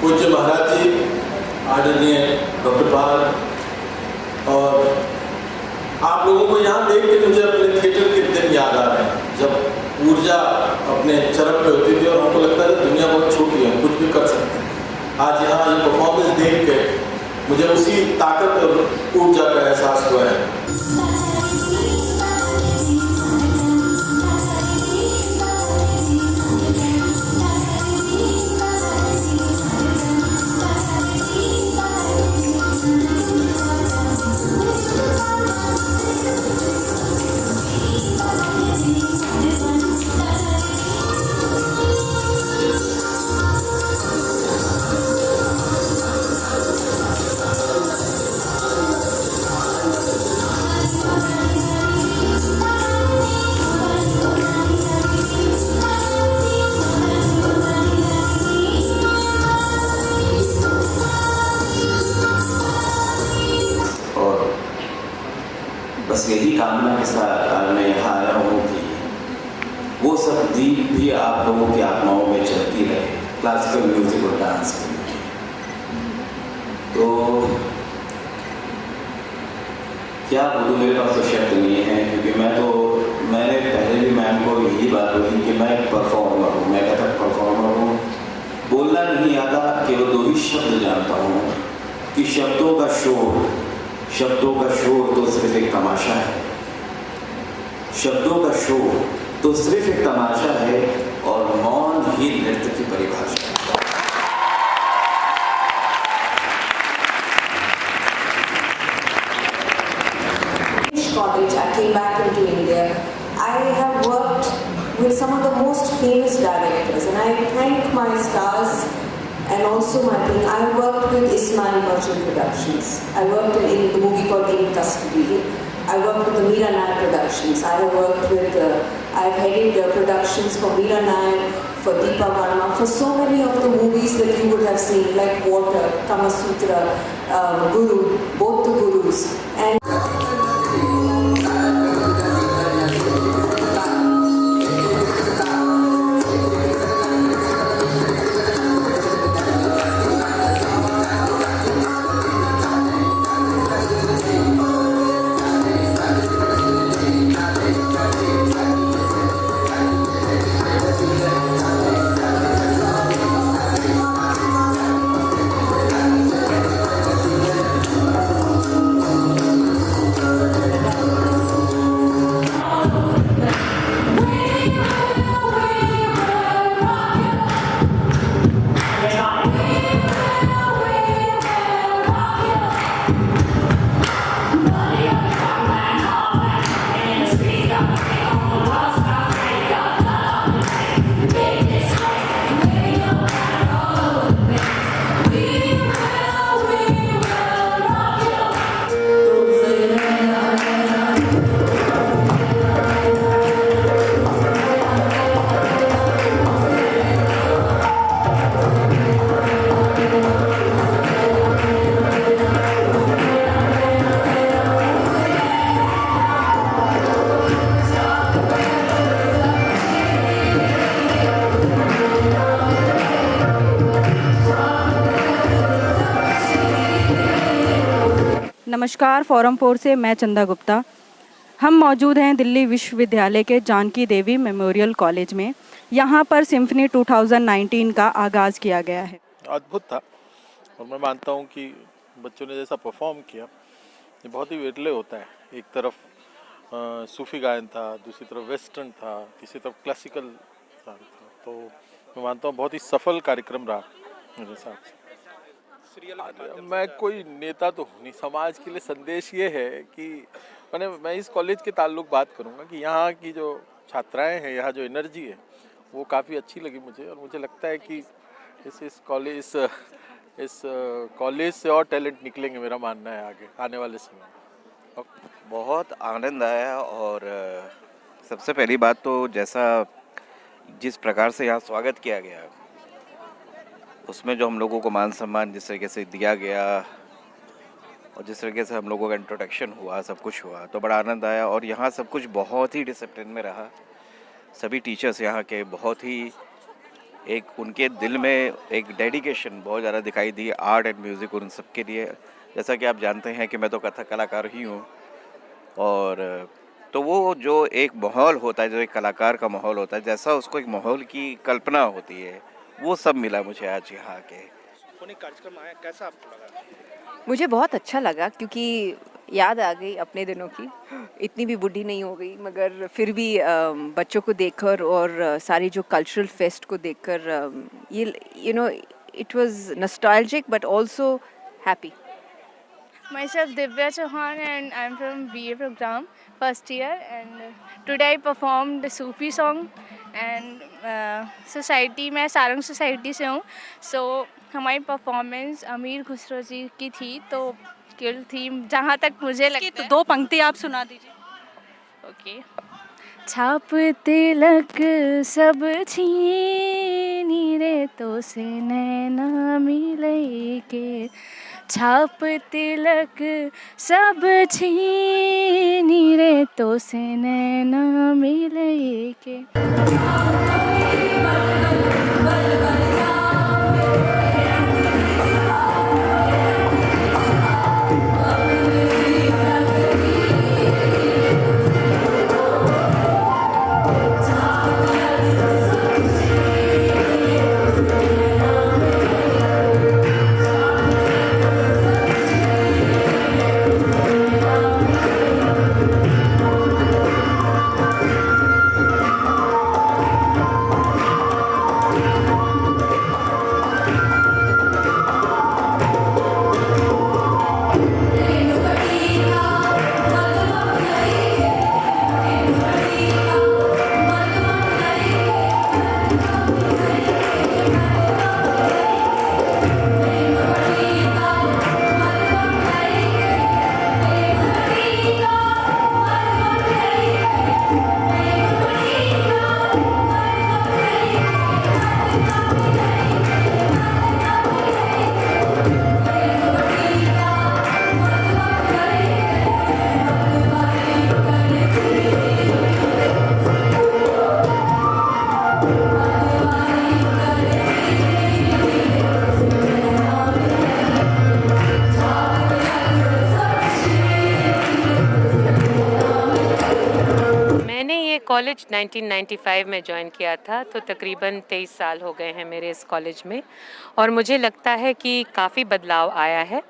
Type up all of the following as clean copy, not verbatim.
पूज्य महाराज जी, आदरणीय डॉक्टर पाल, और आप लोगों को यहाँ देख के मुझे अपने थिएटर के दिन याद आ रहे हैं, जब ऊर्जा अपने चरम पे होती थी और हमको लगता है दुनिया बहुत छोटी है, कुछ भी कर सकते हैं। आज यहाँ ये परफॉर्मेंस देख के मुझे उसी ताकत और ऊर्जा का एहसास हुआ है। बस यही कामना के साथ आज मैं यहाँ आया हूँ कि वो सब दीप भी आप लोगों की आत्माओं में चलती रहे क्लासिकल म्यूजिक और डांस के लिए। तो क्या बोलूँ, मेरे पास तो शब्द नहीं है, क्योंकि मैंने पहले भी मैम को यही बात बोली कि मैं एक परफॉर्मर हूँ, मैं कथक परफॉर्मर हूँ। बोलना नहीं आता, केवल दो ही शब्द जानता हूँ कि शब्दों का शोर तो सिर्फ एक तमाशा है, शब्दों का शोर तो सिर्फ एक तमाशा है, और मौन ही नृत्य की परिभाषा है। College, I came back into India. I have worked with some of the most famous directors, and I thank my stars and also my team. I worked with Ismail Merchant Productions. I worked in the movie called In Custody. I worked with the Meera Nair Productions. I have worked with, I've headed productions for Meera Nair, for Deepa Varma, for so many of the movies that you would have seen, like Water, Kama Sutra, Guru, both the Gurus. And नमस्कार, forum 4 से मैं चंदा गुप्ता। हम मौजूद हैं दिल्ली विश्वविद्यालय के Janaki Devi memorial college में। यहाँ पर सिम्फनी 2019 का आगाज़ किया गया है। अद्भुत था, और मैं मानता हूँ कि बच्चों ने जैसा परफॉर्म किया ये बहुत ही विरले होता है। एक तरफ सूफी गायन था, दूसरी तरफ वेस्टर्न था, तीसरी तरफ क्लासिकल था। तो मैं मानता हूँ बहुत ही सफल कार्यक्रम रहा मेरे हिसाब से। मैं कोई नेता तो हूँ नहीं, समाज के लिए संदेश ये है कि मैं इस कॉलेज के ताल्लुक बात करूँगा कि यहाँ की जो छात्राएं हैं, यहाँ जो एनर्जी है वो काफ़ी अच्छी लगी मुझे, और मुझे लगता है कि इस कॉलेज से और टैलेंट निकलेंगे, मेरा मानना है आगे आने वाले समय। बहुत आनंद आया, और सबसे पहली बात तो जिस प्रकार से यहाँ स्वागत किया गया, उसमें जो हम लोगों को मान सम्मान जिस तरीके से दिया गया और जिस तरीके से हम लोगों का इंट्रोडक्शन हुआ, सब कुछ हुआ, तो बड़ा आनंद आया। और यहाँ सब कुछ बहुत ही डिसिप्लिन में रहा। सभी टीचर्स यहाँ के बहुत ही एक उनके दिल में एक डेडिकेशन बहुत ज़्यादा दिखाई दी आर्ट एंड म्यूज़िक उन सब के लिए। जैसा कि आप जानते हैं कि मैं तो कथक कलाकार ही हूँ, और तो वो जो एक माहौल होता है, जो एक कलाकार का माहौल होता है, जैसा उसको एक माहौल की कल्पना होती है, वो सब मिला मुझे आज यहाँ के। कार्यक्रम आया, कैसा आपको लगा? मुझे बहुत अच्छा लगा क्योंकि याद आ गई अपने दिनों की। इतनी भी बूढ़ी नहीं हो गई, मगर फिर भी बच्चों को देखकर और सारी जो कल्चरल फेस्ट को देखकर ये it was nostalgic but also happy. Myself Divya Chauhan and I'm from BA program first year, and today I performed the Sufi song and society मैं सारंग सोसाइटी से हूँ, so हमारी परफॉर्मेंस अमीर खुसरो जी की थी, तो स्किल थी जहाँ तक मुझे लगता है। दो पंक्ति आप सुना दीजिए। ओके। छाप तिलक सब छीनी रे तो से नैना मिले के, छाप तिलक सब छीनी रे तो से नैना मिले के। कॉलेज 1995 में ज्वाइन किया था, तो तकरीबन 23 साल हो गए हैं मेरे इस कॉलेज में, और मुझे लगता है कि काफ़ी बदलाव आया है।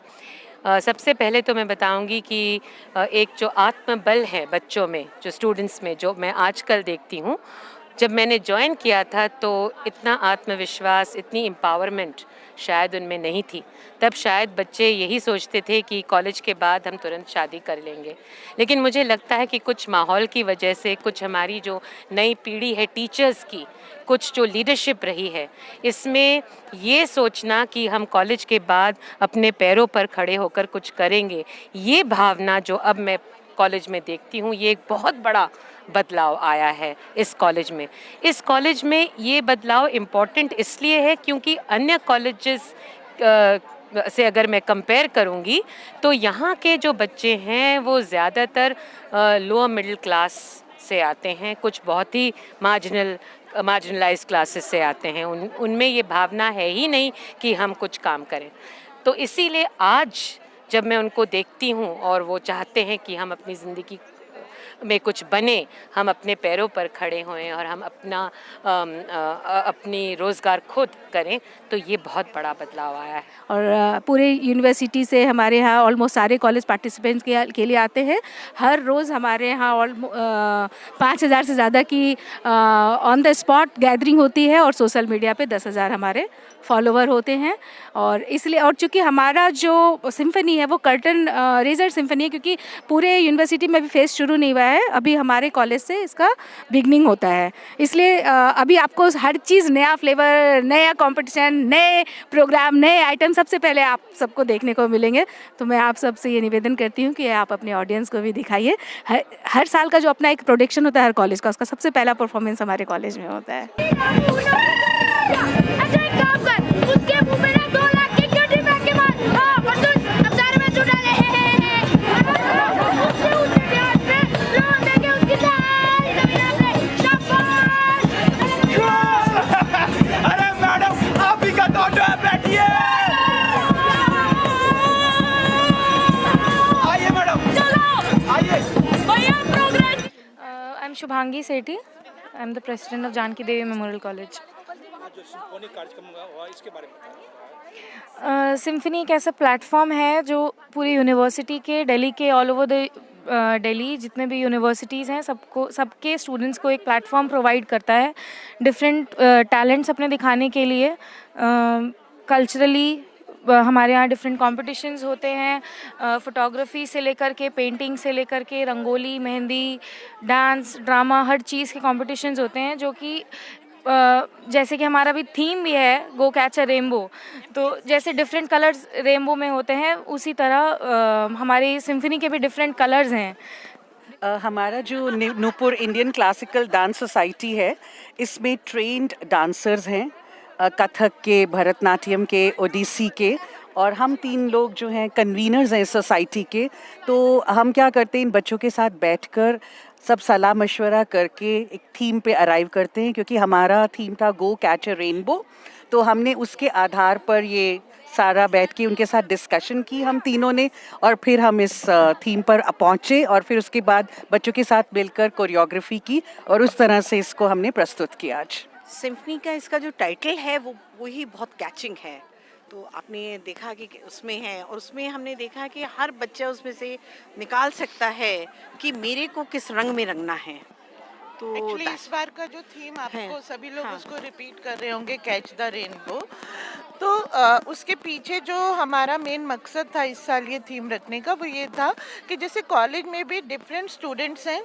सबसे पहले तो मैं बताऊंगी कि एक जो आत्मबल है बच्चों में, जो स्टूडेंट्स में, जो मैं आजकल देखती हूँ, जब मैंने ज्वाइन किया था तो इतना आत्मविश्वास, इतनी एम्पावरमेंट शायद उनमें नहीं थी। तब शायद बच्चे यही सोचते थे कि कॉलेज के बाद हम तुरंत शादी कर लेंगे। लेकिन मुझे लगता है कि कुछ माहौल की वजह से, कुछ हमारी जो नई पीढ़ी है टीचर्स की, कुछ जो लीडरशिप रही है, इसमें ये सोचना कि हम कॉलेज के बाद अपने पैरों पर खड़े होकर कुछ करेंगे, ये भावना जो अब मैं कॉलेज में देखती हूँ, ये एक बहुत बड़ा बदलाव आया है इस कॉलेज में। इस कॉलेज में ये बदलाव इम्पॉर्टेंट इसलिए है क्योंकि अन्य कॉलेजेस से अगर मैं कंपेयर करूँगी तो यहाँ के जो बच्चे हैं वो ज़्यादातर लोअर मिडिल क्लास से आते हैं, कुछ बहुत ही मार्जिनलाइज क्लासेस से आते हैं। उनमें ये भावना है ही नहीं कि हम कुछ काम करें। तो इसीलिए आज जब मैं उनको देखती हूँ और वो चाहते हैं कि हम अपनी ज़िंदगी में कुछ बने, हम अपने पैरों पर खड़े होएं और हम अपनी रोज़गार खुद करें, तो ये बहुत बड़ा बदलाव आया है। और पूरे यूनिवर्सिटी से हमारे यहाँ ऑलमोस्ट सारे कॉलेज पार्टिसिपेंट्स के लिए आते हैं। हर रोज़ हमारे यहाँ 5,000 से ज़्यादा की ऑन द स्पॉट गैदरिंग होती है और सोशल मीडिया पे 10,000 हमारे फॉलोवर होते हैं। और इसलिए, और चूँकि हमारा जो सिम्फनी है वो कर्टन रेजर सिम्फनी है, क्योंकि पूरे यूनिवर्सिटी में अभी फेस्ट शुरू नहीं हुआ है, अभी हमारे कॉलेज से इसका बिगनिंग होता है। इसलिए अभी आपको हर चीज़, नया फ्लेवर, नया कंपटीशन, नए प्रोग्राम, नए आइटम सबसे पहले आप सबको देखने को मिलेंगे। तो मैं आप सबसे ये निवेदन करती हूँ कि आप अपने ऑडियंस को भी दिखाइए। हर साल का जो अपना एक प्रोडक्शन होता है हर कॉलेज का, उसका सबसे पहला परफॉर्मेंस हमारे कॉलेज में होता है। उसके मुंह में 2 लाख की क्यूटी बैग के बाद और सुन, अब सारे में चुटा ले उससे उसे प्यार पे लोन देके उसकी सारी जमीन पे शाबाश। अरे Shubhangi Sethi, I am the president of Janki Devi memorial college. आज जो सिम्फनी कार्यक्रम हुआ इसके बारे में बताइए। सिम्फनी एक ऐसा प्लेटफॉर्म है जो पूरी यूनिवर्सिटी के दिल्ली के ऑल ओवर द दिल्ली जितने भी यूनिवर्सिटीज़ हैं सबके स्टूडेंट्स को एक प्लेटफॉर्म प्रोवाइड करता है डिफरेंट टैलेंट्स अपने दिखाने के लिए। कल्चरली हमारे यहाँ डिफरेंट कॉम्पिटिशन्स होते हैं, फ़ोटोग्राफी से लेकर के पेंटिंग से लेकर के रंगोली, मेहंदी, डांस, ड्रामा, हर चीज़ के कॉम्पिटिशन्स होते हैं जो कि जैसे कि हमारा भी थीम भी है गो कैच अ रेनबो, तो जैसे डिफरेंट कलर्स रेनबो में होते हैं उसी तरह हमारी सिम्फनी के भी डिफरेंट कलर्स हैं। हमारा जो Nupur Indian classical dance society है इसमें ट्रेंड डांसर्स हैं, कथक के, भरतनाट्यम के, ओडिसी के, और हम 3 लोग जो हैं कन्वीनर्स हैं सोसाइटी के। तो हम क्या करते हैं, इन बच्चों के साथ बैठकर सब सलाह मशवरा करके एक थीम पे अराइव करते हैं, क्योंकि हमारा थीम था गो कैच अ रेनबो। तो हमने उसके आधार पर ये सारा बैठ के उनके साथ डिस्कशन की हम तीनों ने, और फिर हम इस थीम पर पहुँचे और फिर उसके बाद बच्चों के साथ मिलकर कोरियोग्राफी की और उस तरह से इसको हमने प्रस्तुत किया आज। सिम्फनी का इसका जो टाइटल है वो ही बहुत कैचिंग है। तो आपने देखा कि उसमें है, और उसमें हमने देखा कि हर बच्चा उसमें से निकाल सकता है कि मेरे को किस रंग में रंगना है। तो एक्चुअली इस बार का जो थीम आपको सभी लोग उसको रिपीट कर रहे होंगे, कैच द रेनबो। तो उसके पीछे जो हमारा मेन मकसद था इस साल ये थीम रखने का, वो ये था कि जैसे कॉलेज में भी डिफरेंट स्टूडेंट्स हैं,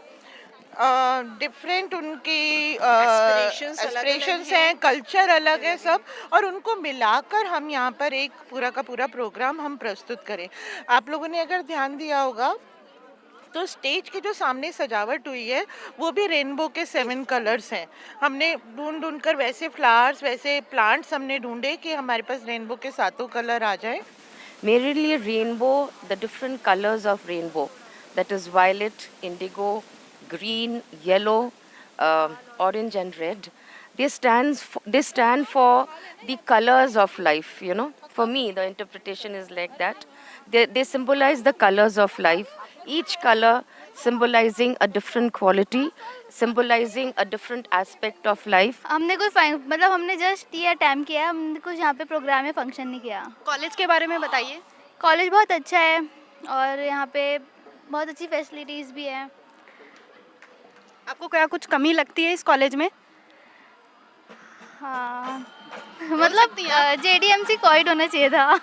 डिफरेंट उनकी एस्पिरेशंस हैं, कल्चर अलग है सब, और उनको मिलाकर हम यहाँ पर एक पूरा का पूरा प्रोग्राम हम प्रस्तुत करें। आप लोगों ने अगर ध्यान दिया होगा तो स्टेज के जो सामने सजावट हुई है वो भी रेनबो के 7 कलर्स हैं। हमने ढूंढ कर वैसे फ्लावर्स, वैसे प्लांट्स हमने ढूंढे कि हमारे पास रेनबो के 7 कलर आ जाए। मेरे लिए rainbow, the different colours of rainbow, that is violet, indigo, green, yellow, orange and red, they stand for the colors of life, you know. For me the interpretation is like that. They symbolize the colors of life, each color symbolizing a different quality, symbolizing a different aspect of life. हमने कोई मतलब हमने just ये attempt किया, हमने कुछ यहाँ पे प्रोग्राम में फंक्शन नहीं किया। कॉलेज के बारे में बताइए। कॉलेज बहुत अच्छा है और यहाँ पे बहुत अच्छी फैसिलिटीज़ भी है। आपको क्या कुछ कमी लगती है इस कॉलेज में? हाँ, मतलब JDMC कोविड होना चाहिए था।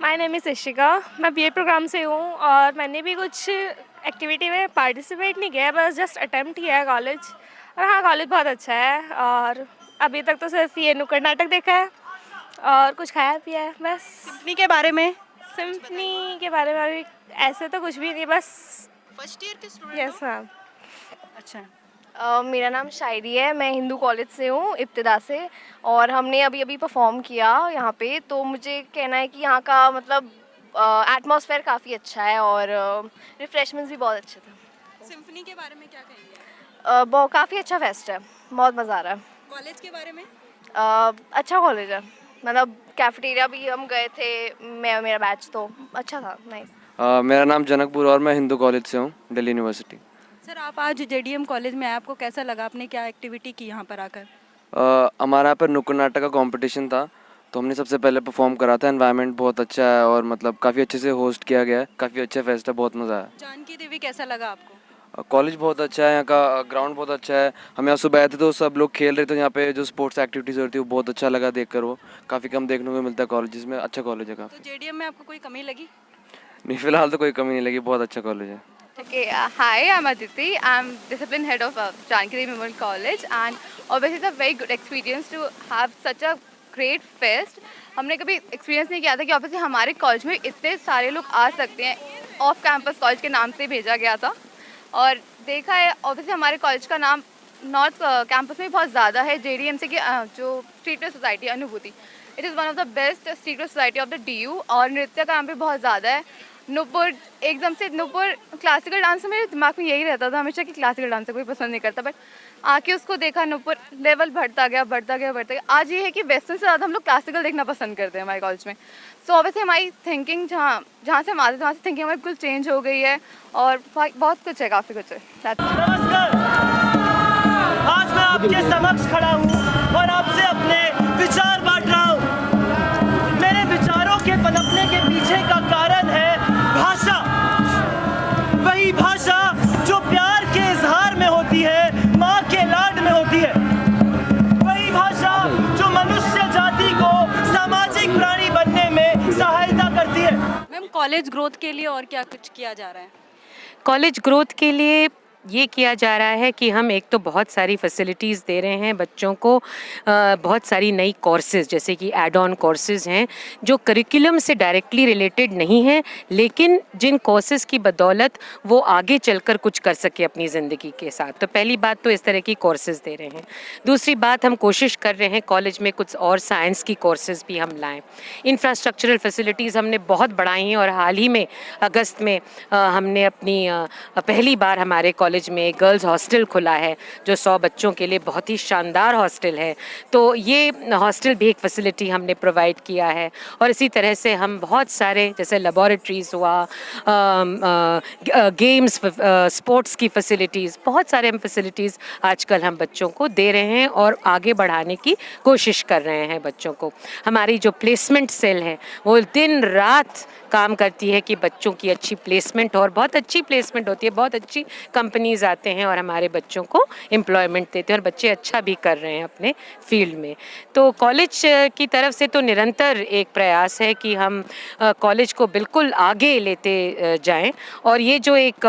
माय नेम इज़ इशिका, मैं BA प्रोग्राम से हूँ और मैंने भी कुछ एक्टिविटी में पार्टिसिपेट नहीं किया, बस जस्ट अटेम्प्ट किया है कॉलेज। और हाँ, कॉलेज बहुत अच्छा है और अभी तक तो सिर्फ ये नुक्कड़ नाटक देखा है और कुछ खाया पिया है बस। सिम्फनी के बारे में? सिम्फनी के बारे में अभी ऐसे तो कुछ भी नहीं, बस फर्स्ट ईयर के स्टूडेंट। Yes ma'am. अच्छा। मेरा नाम शायरी है, मैं हिंदू कॉलेज से हूँ इब्तिदा से, और हमने अभी परफॉर्म किया यहाँ पे। तो मुझे कहना है कि यहाँ का मतलब एटमॉस्फेयर काफ़ी अच्छा है और रिफ्रेशमेंट्स भी बहुत अच्छे थे। सिम्फनी के बारे में क्या कहेंगे? काफ़ी अच्छा फेस्ट है, बहुत मज़ा आ रहा है। कॉलेज के बारे में? अच्छा कॉलेज है, मतलब कैफेटेरिया भी हम गए थे, मेरा बैच तो अच्छा था, नाइस। मेरा नाम जनकपुर और मैं हिंदू कॉलेज से हूँ, दिल्ली यूनिवर्सिटी। सर, आप आज JDM कॉलेज में आए, आपको कैसा लगा? आपने क्या एक्टिविटी की यहाँ पर आकर? हमारा यहाँ पर नुक्कड़ नाटक का कंपटीशन था, तो हमने सबसे पहले परफॉर्म करा था। एनवायरनमेंट बहुत अच्छा है और मतलब काफ़ी अच्छे से होस्ट किया गया है, काफ़ी अच्छा फेस्ट है, बहुत मज़ा आया। जानकी देवी कैसा लगा आपको? कॉलेज बहुत अच्छा है, यहाँ का ग्राउंड बहुत अच्छा है। हम यहाँ सुबह आए थे तो सब लोग खेल रहे थे, यहाँ पे जो स्पोर्ट्स एक्टिविटीज़ होती है वो बहुत अच्छा लगा देखकर। वो काफ़ी कम देखने को मिलता है कॉलेज में, अच्छा कॉलेज है काफ़ी। तो JDM में आपको कोई कमी लगी? नहीं, फिलहाल तो कोई कमी नहीं लगी, बहुत अच्छा कॉलेज है। Okay, hi, I'm Aditi. I'm discipline head of Janki Devi Memorial College, and obviously it's a very good experience to have such a great fest. हमने कभी एक्सपीरियंस नहीं किया था कि ऑब्वियसली हमारे कॉलेज में इतने सारे लोग आ सकते हैं। ऑफ कैंपस कॉलेज के नाम से भेजा गया था और देखा है ऑब्वियसली हमारे कॉलेज का नाम नॉर्थ कैंपस में बहुत ज़्यादा है। JDMC की जो स्ट्रीट सोसाइटी अनुभूति, it is one of the best street society of the DU, और नृत्य का यहाँ पे बहुत ज़्यादा है। नुपुर एकदम से नुपुर क्लासिकल डांस मेरे दिमाग में यही रहता था हमेशा कि क्लासिकल डांस कोई पसंद नहीं करता, बट आके उसको देखा नुपुर लेवल बढ़ता गया बढ़ता गया बढ़ता गया। आज ये है कि वेस्टर्न से ज़्यादा हम लोग क्लासिकल देखना पसंद करते हैं हमारे कॉलेज में। सो ऑब्वियसली हमारी थिंकिंग जहाँ से हम आते थे वहाँ से थिंकिंग हमारी बिल्कुल चेंज हो गई है और बहुत कुछ है, काफ़ी कुछ है। नमस्कार, आज मैं आपके समक्ष खड़ा हूँ और आपसे अपने विचार बांट रहा हूँ। मेरे विचारों के पनपने के पीछे का कारण है भाषा, वही भाषा जो प्यार के इजहार में होती है, माँ के लाड में होती है, वही भाषा जो मनुष्य जाति को सामाजिक प्राणी बनने में सहायता करती है। मैम, कॉलेज ग्रोथ के लिए और क्या कुछ किया जा रहा है? कॉलेज ग्रोथ के लिए ये किया जा रहा है कि हम एक तो बहुत सारी फैसिलिटीज़ दे रहे हैं बच्चों को, बहुत सारी नई कोर्सेज़ जैसे कि एड ऑन कोर्सेज़ हैं जो करिकुलम से डायरेक्टली रिलेटेड नहीं हैं, लेकिन जिन कोर्सेज़ की बदौलत वो आगे चलकर कुछ कर सके अपनी ज़िंदगी के साथ। तो पहली बात तो इस तरह की कोर्सेज़ दे रहे हैं। दूसरी बात, हम कोशिश कर रहे हैं कॉलेज में कुछ और साइंस की कोर्सेज़ भी हम लाएँ। इंफ्रास्ट्रक्चरल फैसिलिटीज़ हमने बहुत बढ़ाई हैं और हाल ही में अगस्त में हमने अपनी पहली बार हमारे कॉलेज में गर्ल्स हॉस्टल खुला है जो 100 बच्चों के लिए बहुत ही शानदार हॉस्टल है। तो ये हॉस्टल भी एक फैसिलिटी हमने प्रोवाइड किया है और इसी तरह से हम बहुत सारे जैसे लेबोरेटरीज़ हुआ, गेम्स, स्पोर्ट्स की फैसिलिटीज़, बहुत सारे हम फैसिलिटीज़ आजकल हम बच्चों को दे रहे हैं और आगे बढ़ाने की कोशिश कर रहे हैं बच्चों को। हमारी जो प्लेसमेंट सेल है वो दिन रात काम करती है कि बच्चों की अच्छी प्लेसमेंट हो और बहुत अच्छी प्लेसमेंट होती है, बहुत अच्छी कंपनीज आते हैं और हमारे बच्चों को एम्प्लॉयमेंट देते हैं और बच्चे अच्छा भी कर रहे हैं अपने फील्ड में। तो कॉलेज की तरफ से तो निरंतर एक प्रयास है कि हम कॉलेज को बिल्कुल आगे लेते जाएं और ये जो एक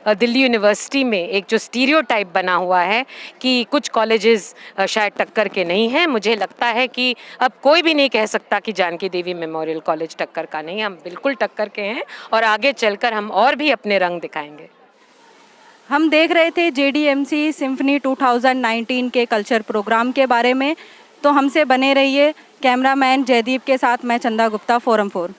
दिल्ली यूनिवर्सिटी में एक जो स्टीरियोटाइप बना हुआ है कि कुछ कॉलेजेस शायद टक्कर के नहीं हैं, मुझे लगता है कि अब कोई भी नहीं कह सकता कि जानकी देवी मेमोरियल कॉलेज टक्कर का नहीं, हम बिल्कुल टक्कर के हैं और आगे चलकर हम और भी अपने रंग दिखाएंगे। हम देख रहे थे JDMC सिम्फनी 2019 के कल्चर प्रोग्राम के बारे में, तो हमसे बने रहिए। कैमरामैन जयदीप के साथ मैं चंदा गुप्ता, फोरम 4।